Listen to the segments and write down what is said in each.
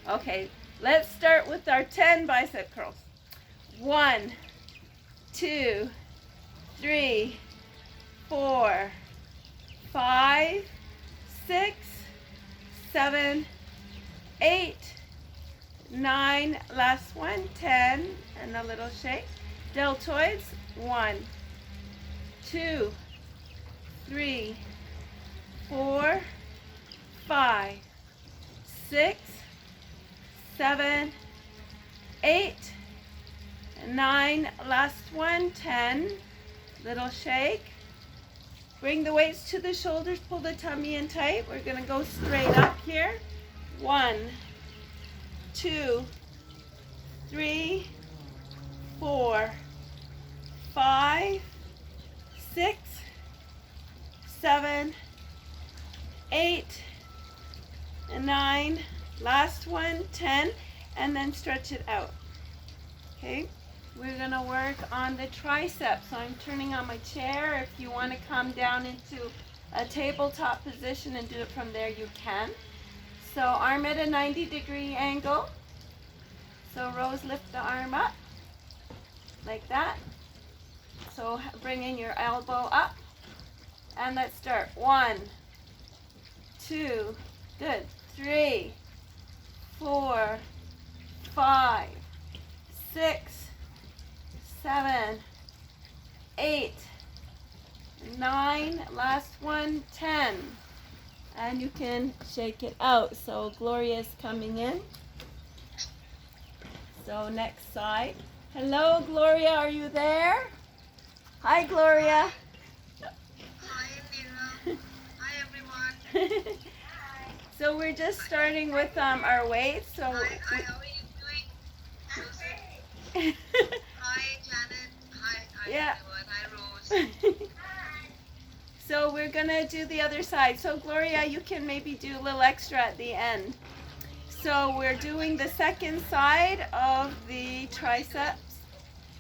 Okay, let's start with our 10 bicep curls. 1, 2, 3, 4, 5, 6, 7, 8, 9, last one, 10, and a little shake. Deltoids, 1, 2, 3, 4, 5, 6, 7, 8, 9, last one, 10, little shake. Bring the weights to the shoulders, pull the tummy in tight. We're going to go straight up here. 1, 2, 3, 4, 5, 6, 7, 8, 9, last one, 10, and then stretch it out. Okay, we're going to work on the triceps. So I'm turning on my chair. If you want to come down into a tabletop position and do it from there, you can. So arm at a 90-degree angle. So Rose, lift the arm up like that. So bring in your elbow up. And let's start. 1, 2, good. 3, 4, 5, 6, 7, 8, 9, last one, 10. And you can shake it out. So Gloria's coming in. So next side. Hello, Gloria, are you there? Hi, Gloria. Hi, Indira. Hi, everyone. So we're just starting with our weights. So Hi, how are you doing? Susan? Hi, Janet. Hi, Yeah. everyone. Hi, Rose. So we're gonna do the other side. So Gloria, you can maybe do a little extra at the end. So we're doing the second side of the triceps.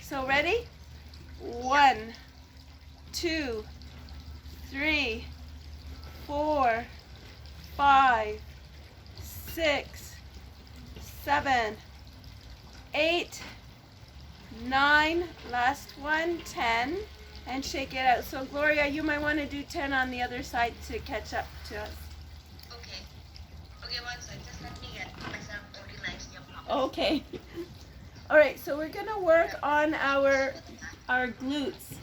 So ready? 1, 2, 3, 4, 5, 6, 7, 8, 9, last one, 10, and shake it out. So Gloria, you might want to do 10 on the other side to catch up to us. Okay. Okay, one second. Just let me get myself organized. Okay. All right, so we're gonna work on our glutes.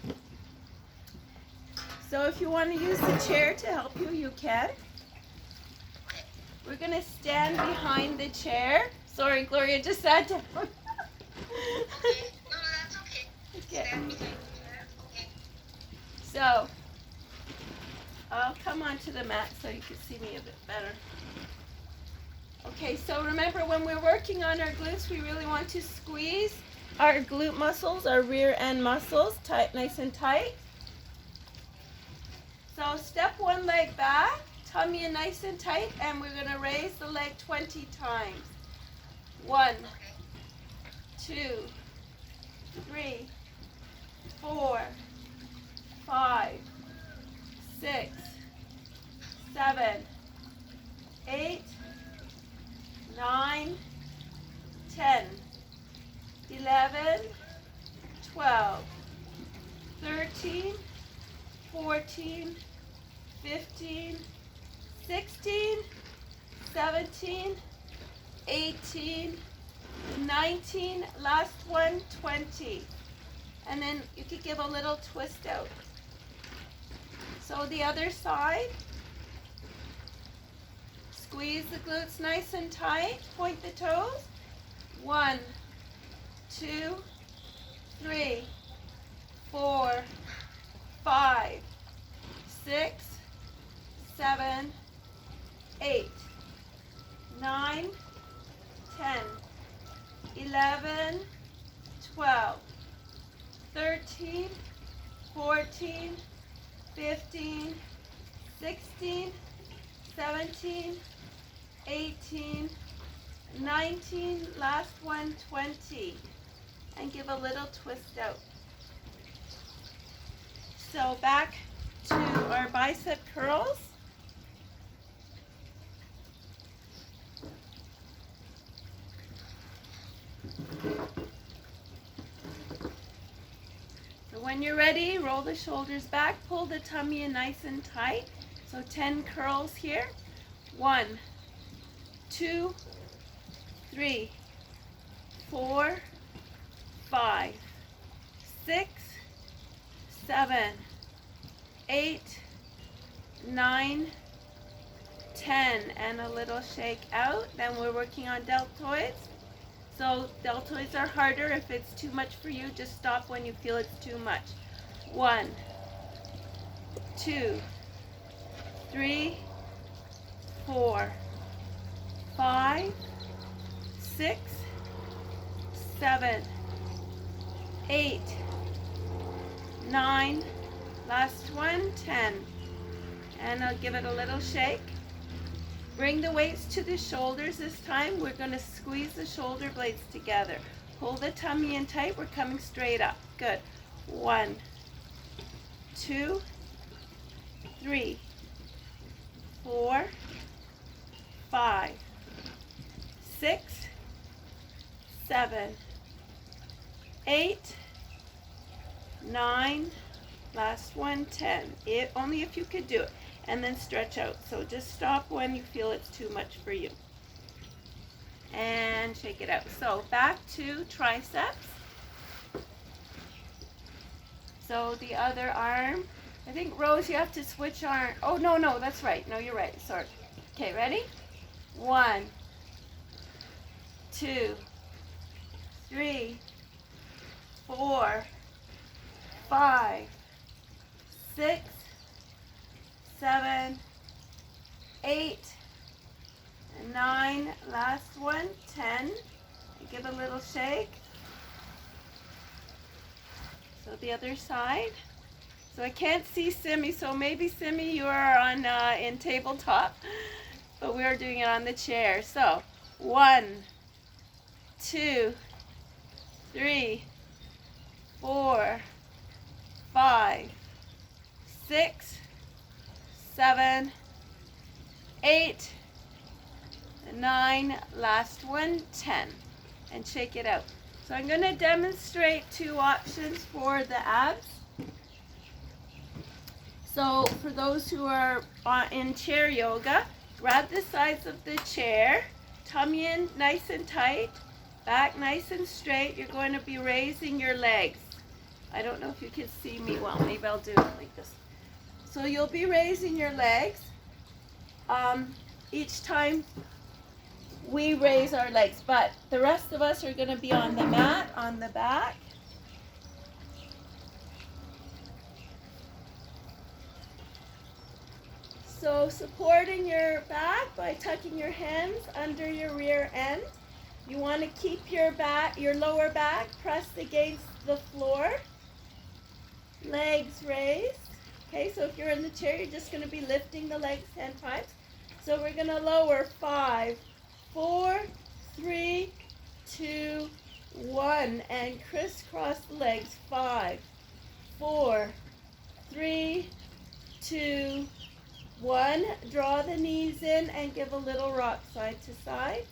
So if you want to use the chair to help you, you can. We're gonna stand behind the chair. Sorry, Gloria just sat down. Okay. No, that's okay. Okay. Stand behind the chair. Okay. So I'll come onto the mat so you can see me a bit better. Okay, so remember when we're working on our glutes, we really want to squeeze our glute muscles, our rear end muscles, tight, nice and tight. So step one leg back, tummy in nice and tight, and we're going to raise the leg 20 times. 1, 2, 3, 4, 5, 6, 7, 8, 9, 10, 11, 12, 13, 14, 15, 16, 17, 18, 19, last one, 20. And then you could give a little twist out. So the other side. Squeeze the glutes nice and tight. Point the toes. 1, 2, 3, 4, 5, 6, 7, 8, 9, 10, 11, 12, 13, 14, 15, 16, 17, 18, 19, last one, 20. And give a little twist out. So back to our bicep curls. when you're ready, roll the shoulders back, pull the tummy in nice and tight. So 10 curls here. 1, 2, 3, 4, 5, 6, 7, 8, 9, 10, and a little shake out. Then we're working on deltoids. So deltoids are harder. If it's too much for you, just stop when you feel it's too much. 1, 2, 3, 4, 5, 6, 7, 8, 9, last one, 10. And I'll give it a little shake. Bring the weights to the shoulders this time. We're going to squeeze the shoulder blades together. Pull the tummy in tight. We're coming straight up. Good. 1, 2, 3, 4, 5, 6, 7, 8, 9, last one, 10. Only if you could do it. And then stretch out. So just stop when you feel it's too much for you. And shake it out. So back to triceps. So the other arm. I think, Rose, you have to switch arm. Oh, no, that's right. No, you're right. Sorry. Okay, ready? 1, 2, 3, 4, 5, 6, 7, 8, 9, last one, 10. Give a little shake. So the other side. So I can't see Simi, so maybe Simi you are on in tabletop, but we are doing it on the chair. So 1, 2, 3, 4, 5, 6, 7, 8, 9, last one, 10, and shake it out. So I'm going to demonstrate 2 options for the abs. So for those who are in chair yoga, grab the sides of the chair, tummy in nice and tight, back nice and straight. You're going to be raising your legs. I don't know if you can see me well. Maybe I'll do it like this. So you'll be raising your legs each time we raise our legs, but the rest of us are going to be on the mat, on the back. So supporting your back by tucking your hands under your rear end. You want to keep your lower back pressed against the floor. Legs raised. Okay, so if you're in the chair, you're just going to be lifting the legs 10 times. So we're going to lower 5, 4, 3, 2, 1, and crisscross the legs. 5, 4, 3, 2, 1. Draw the knees in and give a little rock side to side.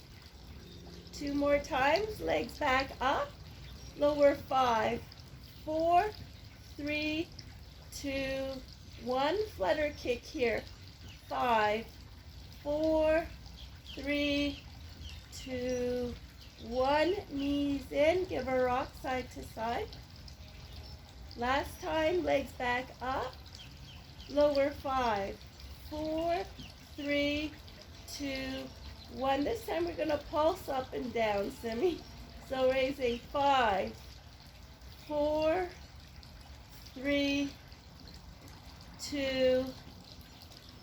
2 more times. Legs back up. Lower 5, 4, 3, 2, 1. Flutter kick here. 5, 4, 3, 2, 1. Knees in. Give a rock side to side. Last time. Legs back up. Lower 5, 4, 3, 2, 1. This time we're going to pulse up and down, Simi. So raising 5, 4, 3, 2,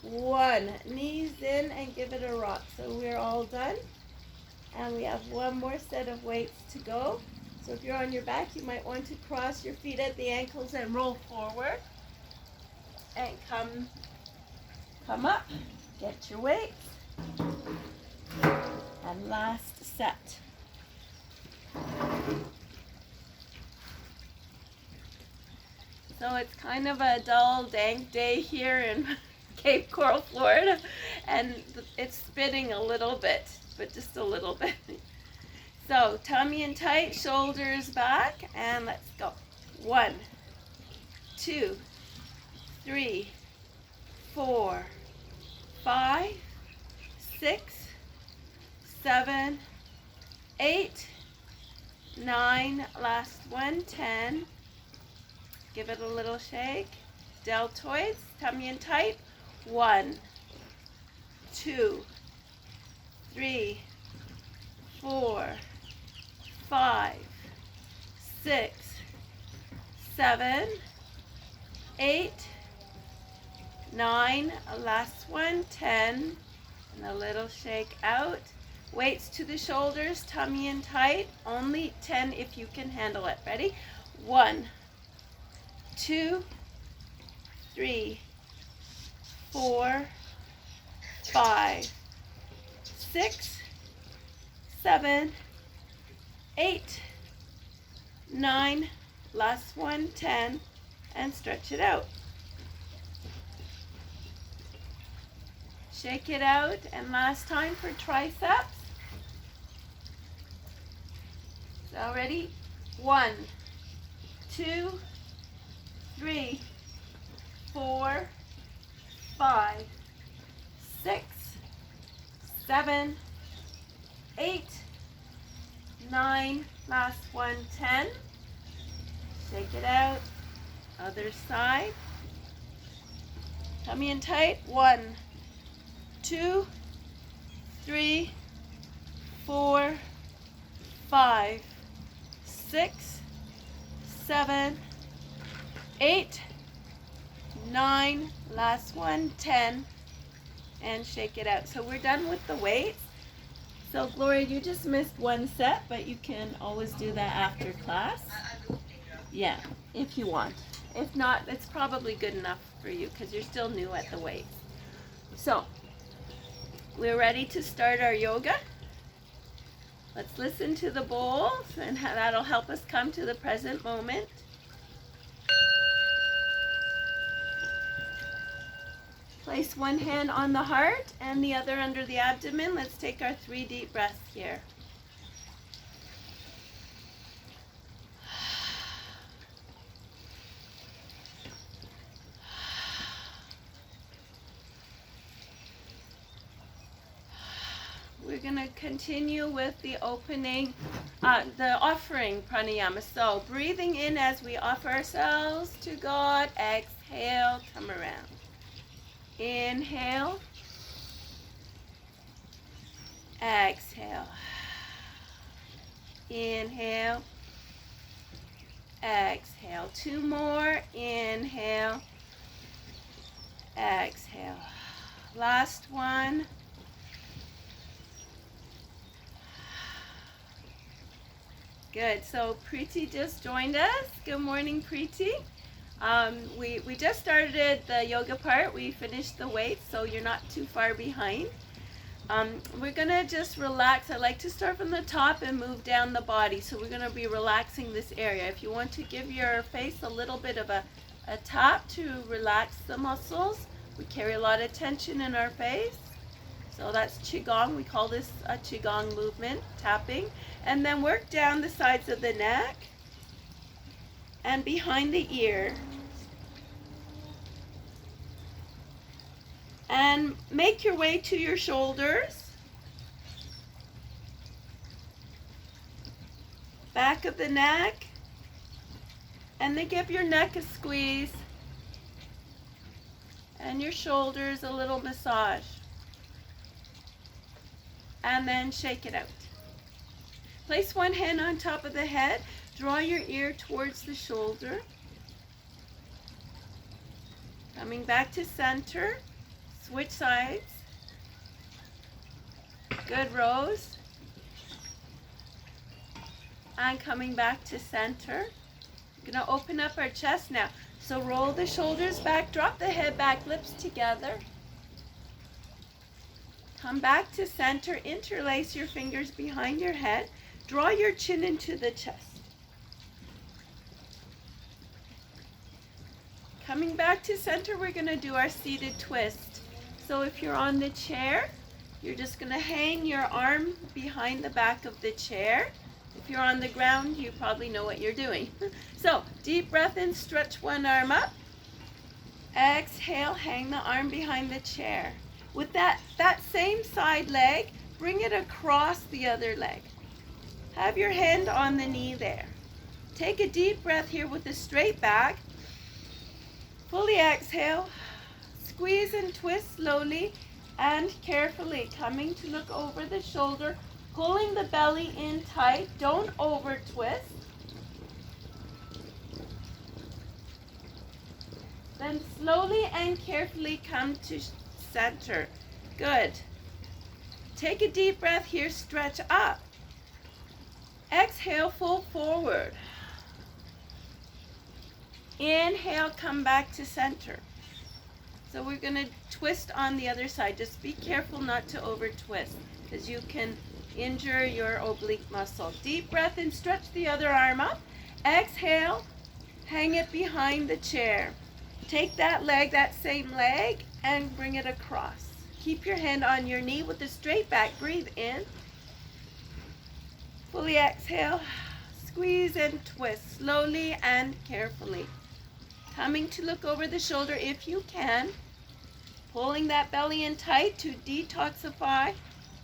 1. Knees in and give it a rock. So we're all done. And we have one more set of weights to go. So if you're on your back, you might want to cross your feet at the ankles and roll forward. And come up. Get your weights. And last set. So it's kind of a dull, dank day here in Cape Coral, Florida, and it's spinning a little bit, but just a little bit. So tummy in tight, shoulders back, and let's go. 1, 2, 3, 4, 5, 6, 7, 8, 9, last one, 10. Give it a little shake. Deltoids, tummy in tight. 1, 2, 3, 4, 5, 6, 7, 8, 9, last one, 10, and a little shake out. Weights to the shoulders, tummy in tight, only 10 if you can handle it. Ready? 1, 2, 3, 4, 5, 6, 7, 8, 9, last one, 10, and stretch it out. Shake it out, and last time for triceps. So ready? 1, 2, 3, 4, 5, 6, 7, 8, 9, last one, 10. Shake it out. Other side. Tummy in tight. 1, 2, 3, 4, 5, 6, 7, 8, 9, last one, 10, and shake it out. So we're done with the weights. So Gloria, you just missed one set, but you can always do that after class. Yeah, if you want. If not, it's probably good enough for you because you're still new at the weights. So we're ready to start our yoga. Let's listen to the bowls, and that'll help us come to the present moment. Place one hand on the heart and the other under the abdomen. Let's take our 3 deep breaths here. We're going to continue with the opening, the offering pranayama. So breathing in as we offer ourselves to God. Exhale, come around. Inhale. Exhale. Inhale. Exhale. 2 more. Inhale. Exhale. Last one. Good. So Preeti just joined us. Good morning, Preeti. We just started the yoga part. We finished the weights, so you're not too far behind. We're going to just relax. I like to start from the top and move down the body. So we're going to be relaxing this area. If you want to give your face a little bit of a tap to relax the muscles. We carry a lot of tension in our face. So that's Qigong. We call this a Qigong movement, tapping. And then work down the sides of the neck and behind the ear. And make your way to your shoulders. Back of the neck. And then give your neck a squeeze. And your shoulders a little massage. And then shake it out. Place one hand on top of the head. Draw your ear towards the shoulder. Coming back to center. Switch sides. Good, Rose. And coming back to center. We're going to open up our chest now. So roll the shoulders back. Drop the head back. Lips together. Come back to center. Interlace your fingers behind your head. Draw your chin into the chest. Coming back to center, we're going to do our seated twist. So if you're on the chair, you're just going to hang your arm behind the back of the chair. If If you're on the ground, you probably know what you're doing. So, deep breath in, stretch one arm up. Exhale, hang the arm behind the chair. With that same side leg, bring it across the other leg. Have your hand on the knee there. Take a deep breath here with a straight back. Fully exhale. Squeeze and twist slowly and carefully, coming to look over the shoulder, pulling the belly in tight. Don't over twist. Then slowly and carefully come to center. Good. Take a deep breath here, stretch up. Exhale, fold forward. Inhale, come back to center. So we're going to twist on the other side. Just be careful not to over twist, because you can injure your oblique muscle. Deep breath in, stretch the other arm up. Exhale, hang it behind the chair. Take that leg, that same leg, and bring it across. Keep your hand on your knee with a straight back. Breathe in. Fully exhale. Squeeze and twist slowly and carefully. Coming to look over the shoulder if you can. Pulling that belly in tight to detoxify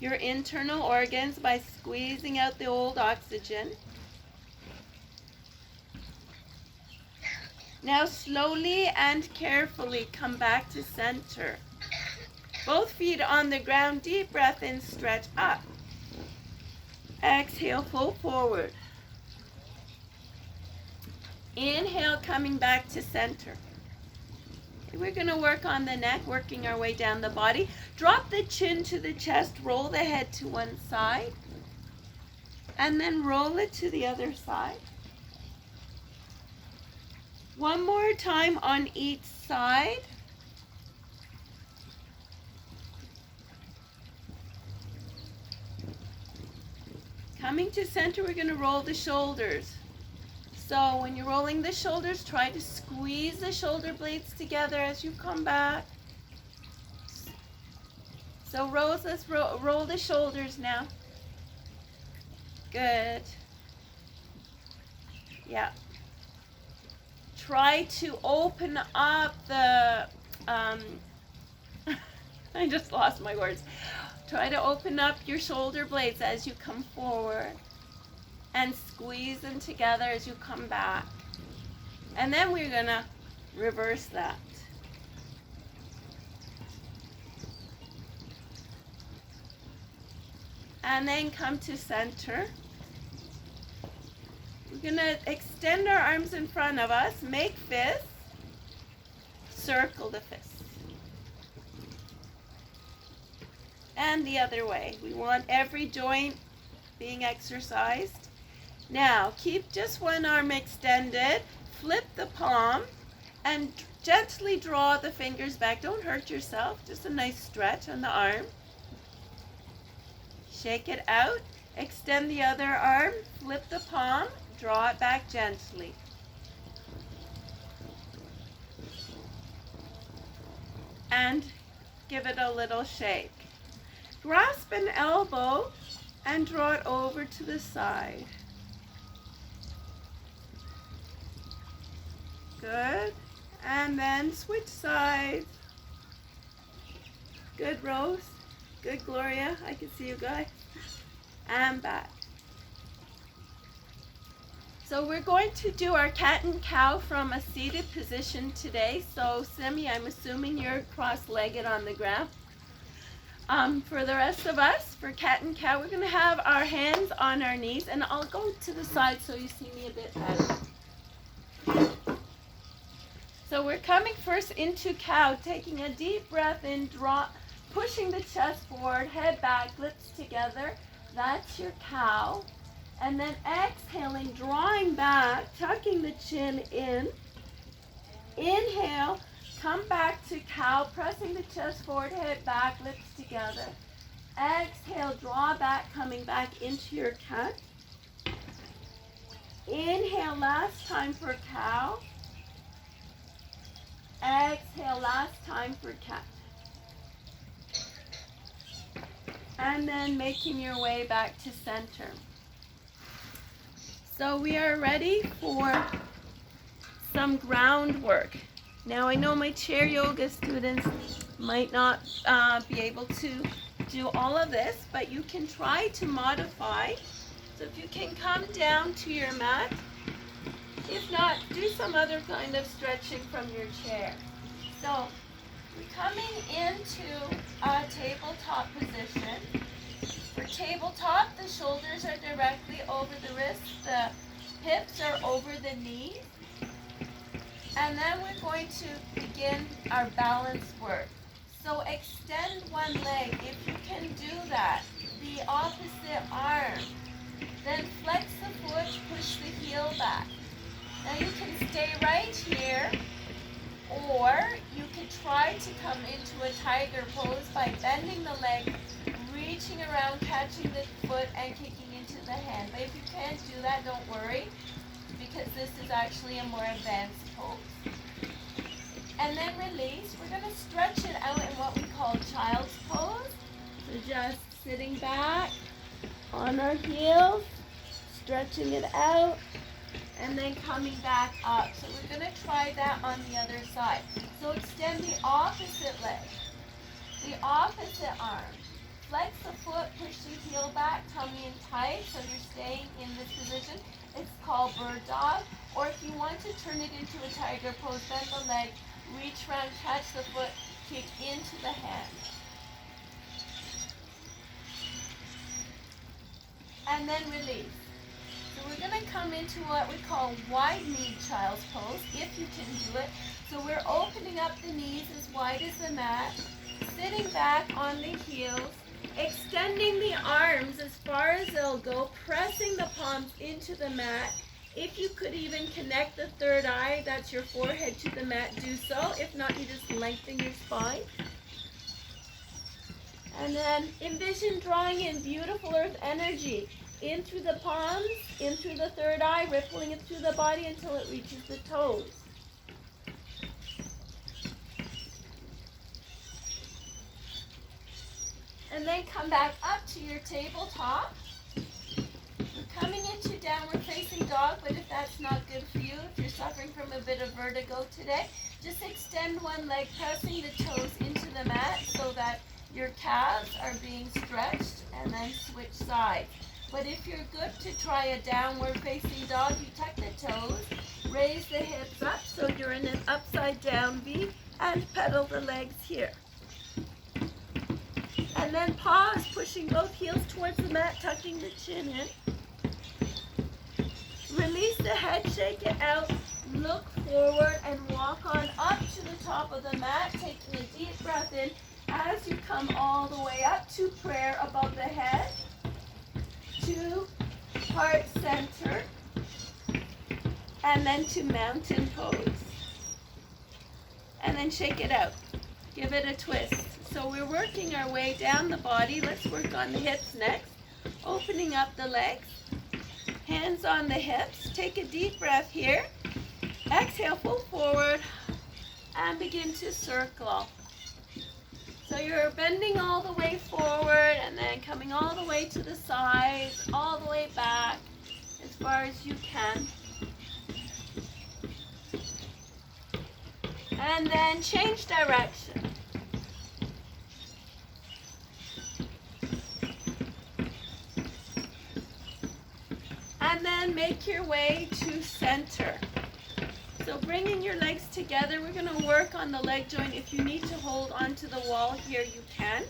your internal organs by squeezing out the old oxygen. Now slowly and carefully come back to center. Both feet on the ground, deep breath in, stretch up. Exhale, fold forward. Inhale, coming back to center. Okay, we're going to work on the neck, working our way down the body. Drop the chin to the chest, roll the head to one side, and then roll it to the other side. One more time on each side. Coming to center, we're going to roll the shoulders. So when you're rolling the shoulders, try to squeeze the shoulder blades together as you come back. So Rose, let's roll the shoulders now. Good. Yeah. Try to open up the, I just lost my words. Try to open up your shoulder blades as you come forward and squeeze them together as you come back. And then we're going to reverse that. And then come to center. We're going to extend our arms in front of us, make fists, circle the fists. And the other way. We want every joint being exercised. Now, keep just one arm extended, flip the palm, and gently draw the fingers back. Don't hurt yourself, just a nice stretch on the arm. Shake it out, extend the other arm, flip the palm, draw it back gently. And give it a little shake. Grasp an elbow and draw it over to the side. Good. And then switch sides. Good, Rose. Good, Gloria. I can see you guys. And back. So we're going to do our cat and cow from a seated position today. So Simi, I'm assuming you're cross-legged on the ground. For the rest of us, for cat and cow, we're going to have our hands on our knees, and I'll go to the side so you see me a bit better. So we're coming first into cow, taking a deep breath in, pushing the chest forward, head back, lips together. That's your cow. And then exhaling, drawing back, tucking the chin in. Inhale, come back to cow, pressing the chest forward, head back, lips together. Exhale, draw back, coming back into your cat. Inhale, last time for cow. Exhale, last time for cat. And then making your way back to center. So we are ready for some groundwork. Now I know my chair yoga students might not be able to do all of this, but you can try to modify. So if you can come down to your mat, if not, do some other kind of stretching from your chair. So we're coming into a tabletop position. For tabletop, the shoulders are directly over the wrists, the hips are over the knees. And then we're going to begin our balance work. So extend one leg if you can do that. The opposite arm. Then flex the foot, push the heel back. Now you can stay right here, or you could try to come into a tiger pose by bending the leg, reaching around, catching the foot and kicking into the hand. But if you can't do that, don't worry, because this is actually a more advanced pose. And then release. We're going to stretch it out in what we call child's pose. So just sitting back on our heels, stretching it out, and then coming back up. So we're going to try that on the other side. So extend the opposite leg, the opposite arm. Flex the foot, push the heel back, tummy in tight, so you're staying in this position. It's called bird dog. Or if you want to turn it into a tiger pose, bend the leg, reach around, catch the foot, kick into the hand. And then release. So we're going to come into what we call wide-kneed child's pose, if you can do it. So we're opening up the knees as wide as the mat, sitting back on the heels, extending the arms as far as they'll go, pressing the palms into the mat. If you could even connect the third eye, that's your forehead, to the mat, do so. If not, you just lengthen your spine. And then envision drawing in beautiful earth energy in through the palms, in through the third eye, rippling it through the body until it reaches the toes. And then come back up to your tabletop. We're coming into downward facing dog, but if that's not good for you, if you're suffering from a bit of vertigo today, just extend one leg, pressing the toes into the mat so that your calves are being stretched, and then switch sides. But if you're good to try a downward facing dog, you tuck the toes, raise the hips up so you're in an upside down V, and pedal the legs here. And then pause, pushing both heels towards the mat, tucking the chin in. Release the head, shake it out, look forward, and walk on up to the top of the mat, taking a deep breath in as you come all the way up to prayer above the head, to heart center, and then to mountain pose. And then shake it out. Give it a twist. So we're working our way down the body. Let's work on the hips next. Opening up the legs. Hands on the hips. Take a deep breath here. Exhale, pull forward, and begin to circle. So you're bending all the way forward and then coming all the way to the sides, all the way back as far as you can. And then change direction. And then make your way to center. So bringing your legs together, we're going to work on the leg joint. If you need to hold onto the wall here, you can.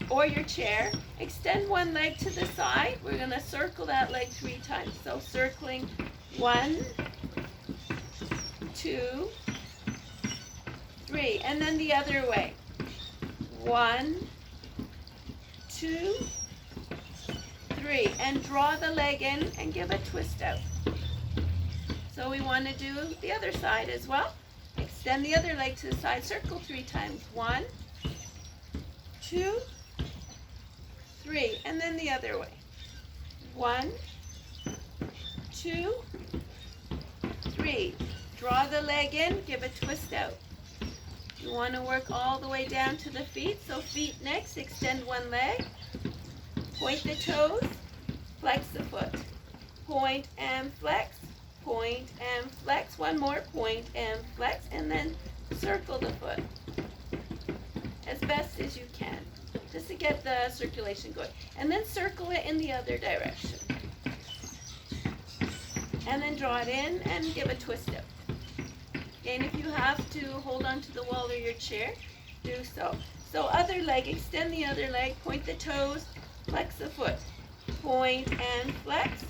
Or your chair. Extend one leg to the side. We're going to circle that leg 3 times. So circling 1, 2, 3. And then the other way. 1, 2, 3. And draw the leg in and give a twist out. So we want to do the other side as well. Extend the other leg to the side. Circle 3 times. 1, 2, 3. And then the other way. 1, 2, 3. Draw the leg in. Give a twist out. You want to work all the way down to the feet. So feet next. Extend one leg. Point the toes. Flex the foot. point and flex, point and flex. One more, point and flex, and then circle the foot as best as you can, just to get the circulation going. And then circle it in the other direction. And then draw it in and give a twist out. And if you have to hold on to the wall or your chair, do so. So other leg, extend the other leg, point the toes, flex the foot. Point and flex,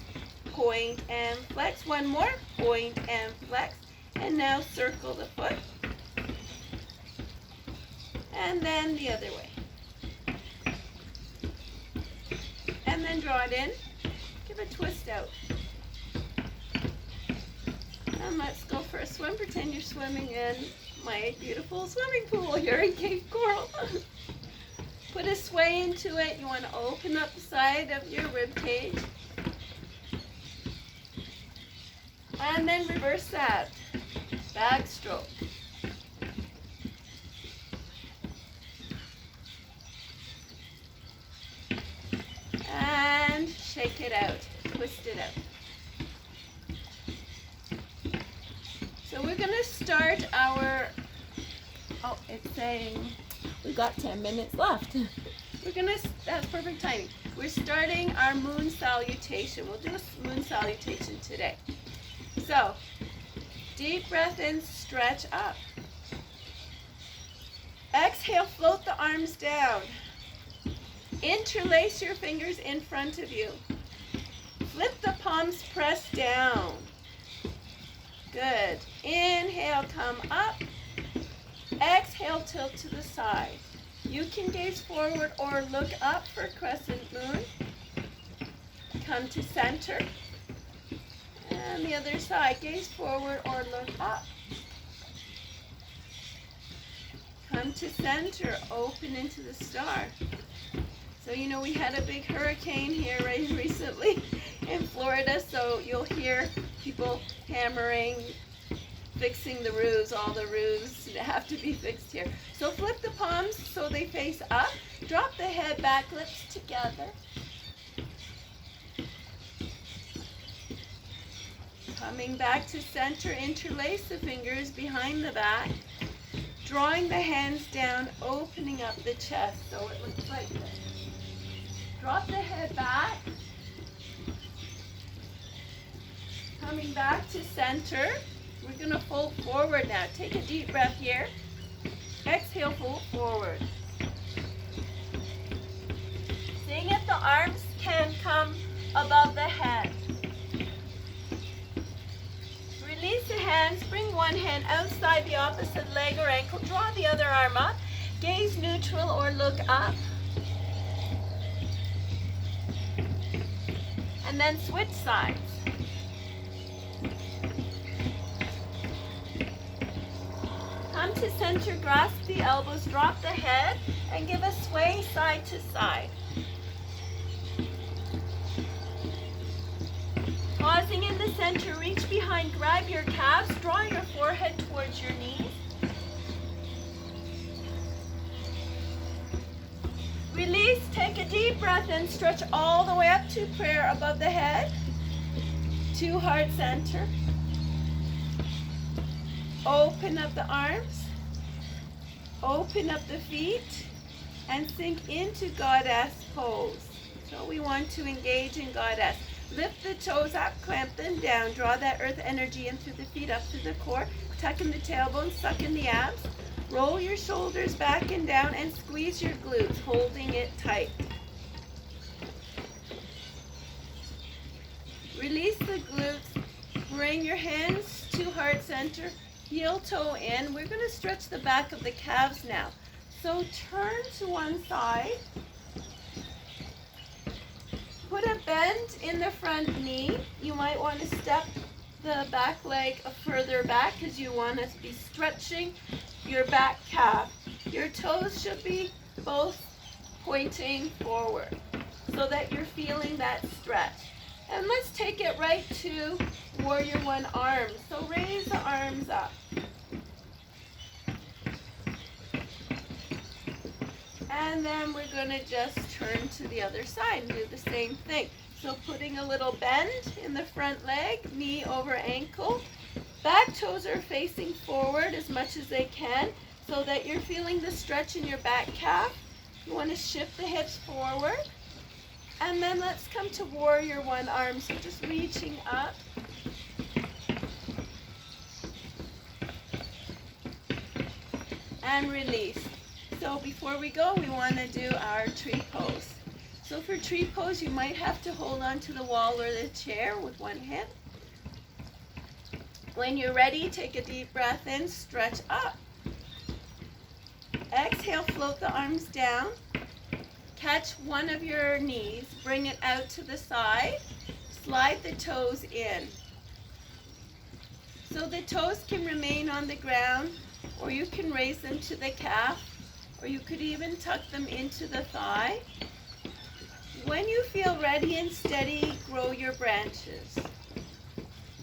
point and flex. One more, point and flex. And now circle the foot. And then the other way. And then draw it in, give a twist out. And let's go for a swim. Pretend you're swimming in my beautiful swimming pool here in Cape Coral. Put a sway into it. You want to open up the side of your rib cage. And then reverse that. Backstroke. And shake it out. Twist it out. So we're going to start our, oh, it's saying we got 10 minutes left. That's perfect timing. We're starting our moon salutation. We'll do a moon salutation today. So, deep breath in, stretch up. Exhale, float the arms down. Interlace your fingers in front of you. Flip the palms, press down. Good. Inhale, come up. Exhale, tilt to the side. You can gaze forward or look up for crescent moon. Come to center. And the other side, gaze forward or look up. Come to center, open into the star. So you know we had a big hurricane here right recently in Florida, so you'll hear people hammering, fixing the roofs. All the roofs have to be fixed here. So flip the palms so they face up. Drop the head back, lips together. Coming back to center, interlace the fingers behind the back. Drawing the hands down, opening up the chest so it looks like this. Drop the head back. Coming back to center. We're going to fold forward now. Take a deep breath here. Exhale, fold forward. Seeing if the arms can come above the head. Release the hands. Bring one hand outside the opposite leg or ankle. Draw the other arm up. Gaze neutral or look up. And then switch sides. Come to center, grasp the elbows, drop the head, and give a sway side to side. Pausing in the center, reach behind, grab your calves, draw your forehead towards your knees. Release, take a deep breath in, stretch all the way up to prayer above the head, to heart center. Open up the arms, open up the feet, and sink into goddess pose. So we want to engage in goddess. Lift the toes up, clamp them down, draw that earth energy in through the feet up to the core, tuck in the tailbone, suck in the abs. Roll your shoulders back and down and squeeze your glutes, holding it tight. Release the glutes. Bring your hands to heart center. Heel toe in. We're going to stretch the back of the calves now. So turn to one side. Put a bend in the front knee. You might want to step the back leg further back because you want to be stretching your back calf. Your toes should be both pointing forward so that you're feeling that stretch. And let's take it right to warrior one arms. So raise the arms up. And then we're going to just turn to the other side and do the same thing. So putting a little bend in the front leg, knee over ankle. Back toes are facing forward as much as they can so that you're feeling the stretch in your back calf. You want to shift the hips forward. And then let's come to warrior one, arms. So just reaching up. And release. So before we go, we want to do our tree pose. So for tree pose, you might have to hold on to the wall or the chair with one hand. When you're ready, take a deep breath in, stretch up. Exhale, float the arms down. Catch one of your knees, bring it out to the side, slide the toes in. So the toes can remain on the ground, or you can raise them to the calf, or you could even tuck them into the thigh. When you feel ready and steady, grow your branches.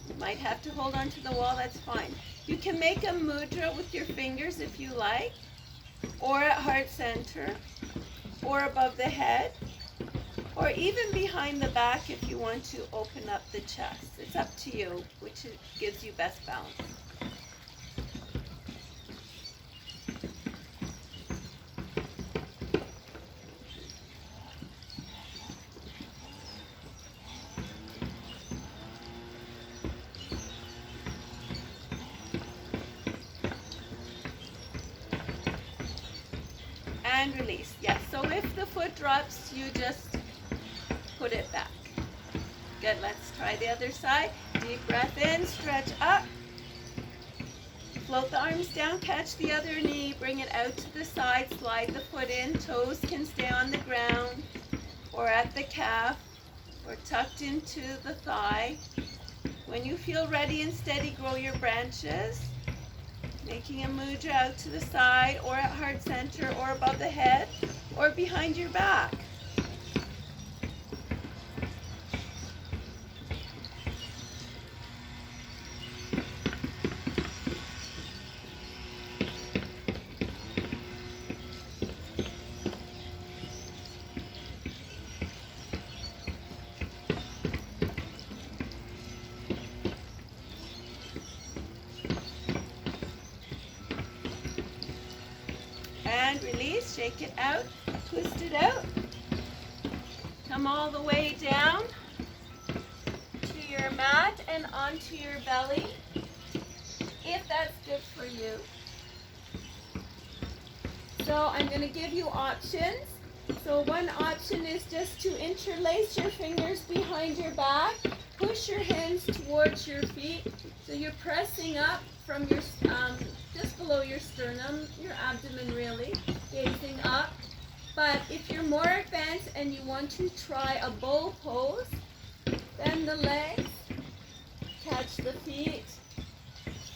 You might have to hold on to the wall, that's fine. You can make a mudra with your fingers if you like, or at heart center, or above the head, or even behind the back if you want to open up the chest. It's up to you, which gives you best balance. And release. Yes, so if the foot drops, you just put it back. Good, let's try the other side. Deep breath in, stretch up. Float the arms down, catch the other knee, bring it out to the side, slide the foot in. Toes can stay on the ground or at the calf or tucked into the thigh. When you feel ready and steady, grow your branches. Making a mudra out to the side or at heart center or above the head or behind your back. And release, shake it out, twist it out. Come all the way down to your mat and onto your belly, if that's good for you. So I'm going to give you options. So one option is just to interlace your fingers behind your back, push your hands towards your feet, so you're pressing up from your just below your sternum, your abdomen really, gazing up. But if you're more advanced and you want to try a bow pose, bend the legs, catch the feet,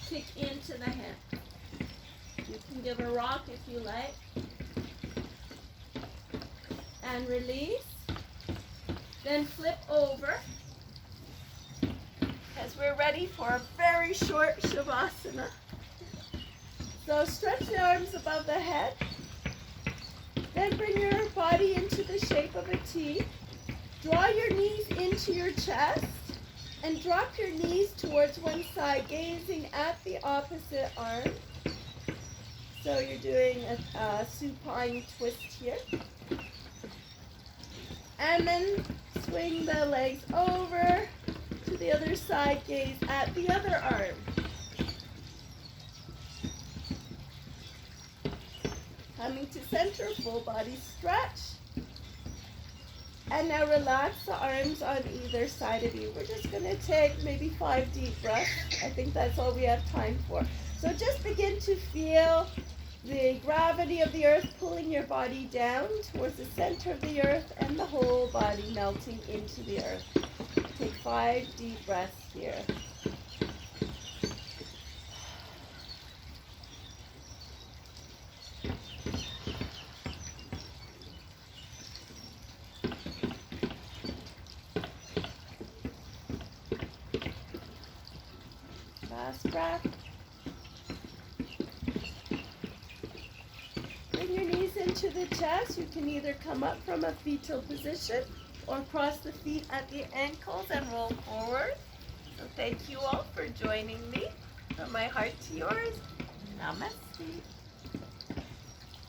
kick into the hands. You can give a rock if you like. And release. Then flip over, as we're ready for a very short Shavasana. So stretch the arms above the head. Then bring your body into the shape of a T. Draw your knees into your chest and drop your knees towards one side, gazing at the opposite arm. So you're doing a supine twist here. And then swing the legs over to the other side, gaze at the other arm. Coming to center, full body stretch. And now relax the arms on either side of you. We're just going to take maybe 5 deep breaths. I think that's all we have time for. So just begin to feel the gravity of the earth pulling your body down towards the center of the earth and the whole body melting into the earth. Take 5 deep breaths here. Last breath. Bring your knees into the chest. You can either come up from a fetal position or cross the feet at the ankles and roll forward. So thank you all for joining me. From my heart to yours, namaste.